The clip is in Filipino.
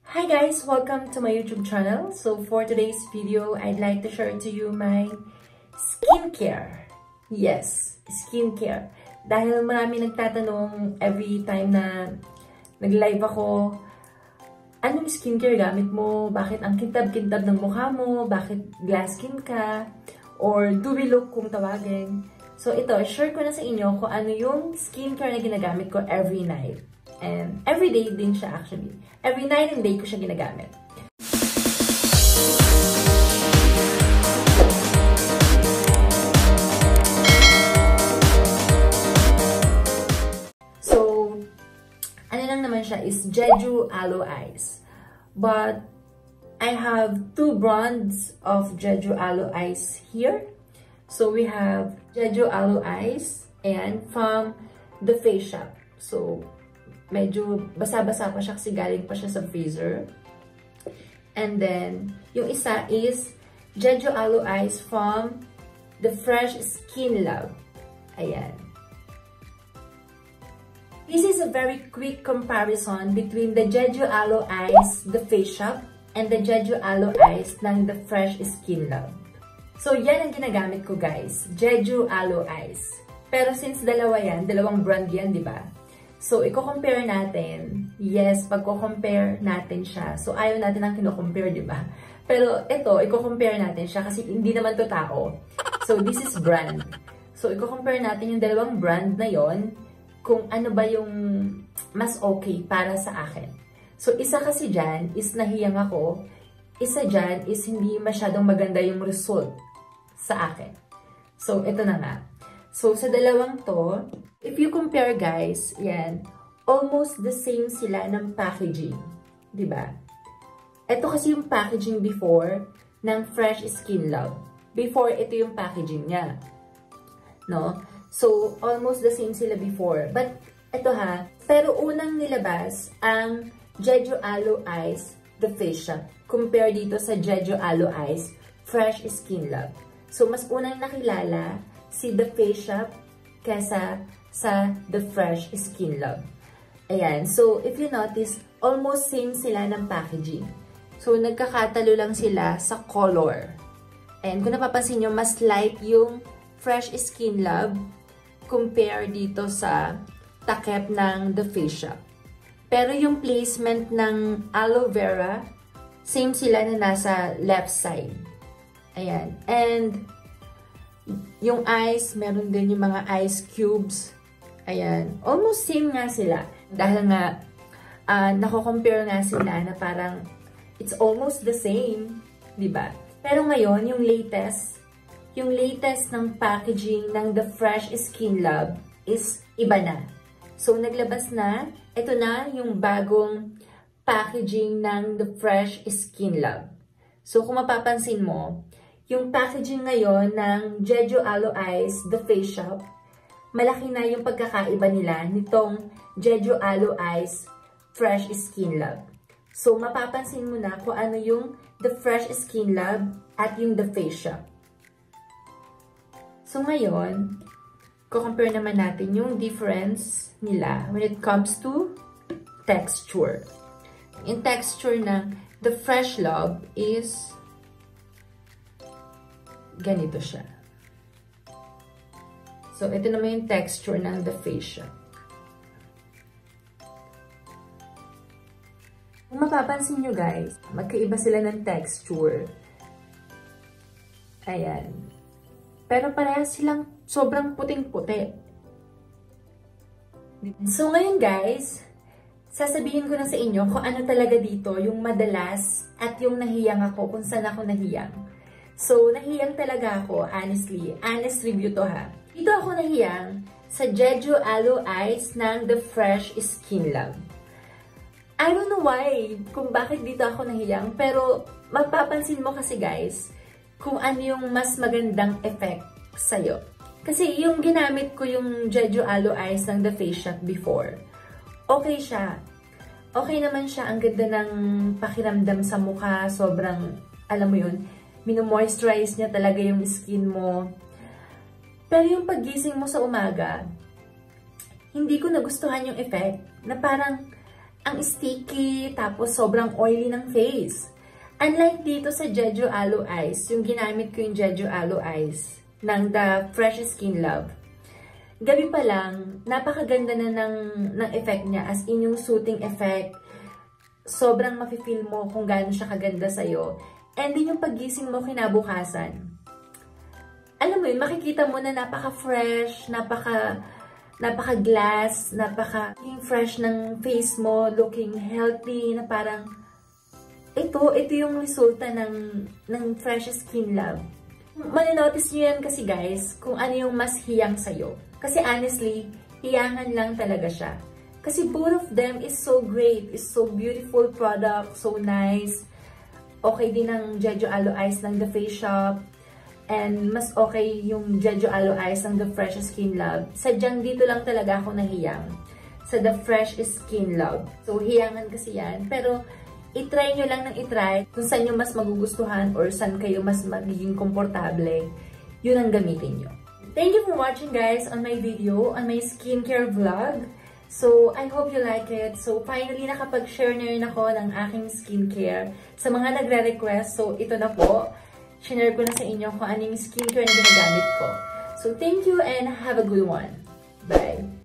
Hi guys! Welcome to my YouTube channel. So for today's video, I'd like to share to you my skincare. Yes, skincare. Dahil marami nagtatanong every time na nag-live ako, anong skincare gamit mo? Bakit ang kintab-kintab ng mukha mo? Bakit glass skin ka? Or dewy look kung tawagin. So ito, share ko na sa inyo kung ano yung skincare na ginagamit ko every night. And every day din siya actually. Every night and day ko siya ginagamit. So, ano lang naman siya is Jeju Aloe Eyes. But, I have two brands of Jeju Aloe Eyes here. So, we have Jeju Aloe Eyes and from The Face Shop. So, medyo basa-basa pa siya kasi galing pa siya sa freezer. And then, yung isa is Jeju Aloe Eyes from The Fresh Skin Lab. Ayan. This is a very quick comparison between the Jeju Aloe Eyes, The Face Shop, and the Jeju Aloe Eyes ng The Fresh Skin Lab. So, yan ang ginagamit ko guys. Jeju Aloe Eyes. Pero since dalawa yan, dalawang brand yan, di ba? So, i-compare natin. Yes, pag-compare natin siya. So, ayaw natin ang kino-compare, di ba? Pero ito, i-compare natin siya kasi hindi naman to tao. So, this is brand. So, i-compare natin yung dalawang brand na yon kung ano ba yung mas okay para sa akin. So, isa kasi dyan is nahiyang ako. Isa dyan is hindi masyadong maganda yung result sa akin. So, ito na nga. So, sa dalawang to, if you compare guys, yan, almost the same sila ng packaging. Diba? Ito kasi yung packaging before ng Fresh Skin Lab. Before, ito yung packaging niya. No? So, almost the same sila before. But, ito ha, pero unang nilabas ang Jeju Aloe Eyes, The Face Shop, compare dito sa Jeju Aloe Eyes, Fresh Skin Lab. So, mas unang nakilala si The Face Shop kesa sa The Fresh Skin Lab. Ayan. So, if you notice, almost same sila ng packaging. So, nagkakatalo lang sila sa color. And kung napapansin nyo, mas light yung Fresh Skin Lab compare dito sa takip ng The Face Shop. Pero yung placement ng aloe vera, same sila na nasa left side. Ayan. And yung ice, meron din yung mga ice cubes. Ayan. Almost same nga sila. Dahil nga, nako-compare nga sila na parang it's almost the same. Diba? Pero ngayon, yung latest ng packaging ng The Fresh Skin Lab is iba na. So, naglabas na. Ito na yung bagong packaging ng The Fresh Skin Lab. So, kung mapapansin mo, yung packaging ngayon ng Jeju Aloe Eyes, The Face Shop, malaki na yung pagkakaiba nila nitong Jeju Aloe Eyes Fresh Skin Lab. So, mapapansin mo na kung ano yung The Fresh Skin Lab at yung The Face Shop. So, ngayon, compare naman natin yung difference nila when it comes to texture. Yung texture ng The Fresh Lab is ganito siya. So, ito naman yung texture ng The Face Shop. Kung mapapansin nyo guys, magkaiba sila ng texture. Ayan. Pero parehas silang sobrang puting-puti. So, ngayon guys, sasabihin ko na sa inyo kung ano talaga dito yung madalas at yung nahiyang ako, kung saan ako nahiyang. So, nahiyang talaga ako, honestly. Honest review to ha. Dito ako nahiyang sa Jeju Aloe Eyes ng The Fresh Skin Lab. I don't know why, kung bakit dito ako nahiyang, pero mapapansin mo kasi guys, kung ano yung mas magandang effect sa'yo. Kasi yung ginamit ko yung Jeju Aloe Eyes ng The Face Shop before, okay siya. Okay naman siya, ang ganda ng pakiramdam sa mukha, sobrang, alam mo yun, mino-moisturize niya talaga yung skin mo. Pero yung paggising mo sa umaga, hindi ko nagustuhan yung effect na parang ang sticky, tapos sobrang oily ng face. Unlike dito sa Jeju Aloe Eyes, yung ginamit ko yung Jeju Aloe Eyes ng The Fresh Skin Love. Gabi pa lang, napakaganda na ng effect niya, as in yung soothing effect. Sobrang mafe-feel mo kung gaano siya kaganda sa'yo. And din yung paggising mo kinabukasan. Alam mo yun, makikita mo na napaka-fresh, napaka-glass, napaka-fresh ng face mo, looking healthy, na parang ito yung resulta ng Fresh Skin Love. Maninotice nyo yan kasi guys, kung ano yung mas hiyang sa'yo. Kasi honestly, hiyangan lang talaga siya. Kasi both of them is so great, is so beautiful product, so nice. Okay din ang Jeju Aloe Eyes ng The Face Shop. And mas okay yung Jeju Aloe Eyes ng The Fresh Skin Love. Sadyang dito lang talaga ako nahiyang sa The Fresh Skin Love. So, hiyangan kasi yan. Pero, itry nyo lang ng itry kung saan nyo mas magugustuhan or saan kayo mas magiging komportable. Yun ang gamitin nyo. Thank you for watching guys on my video, on my skincare vlog. So, I hope you like it. So, finally, nakapag-share na rin ako ng aking skincare sa mga nagre-request. So, ito na po. Shinare ko na sa inyo kung anong skincare na ginagamit ko. So, thank you and have a good one. Bye!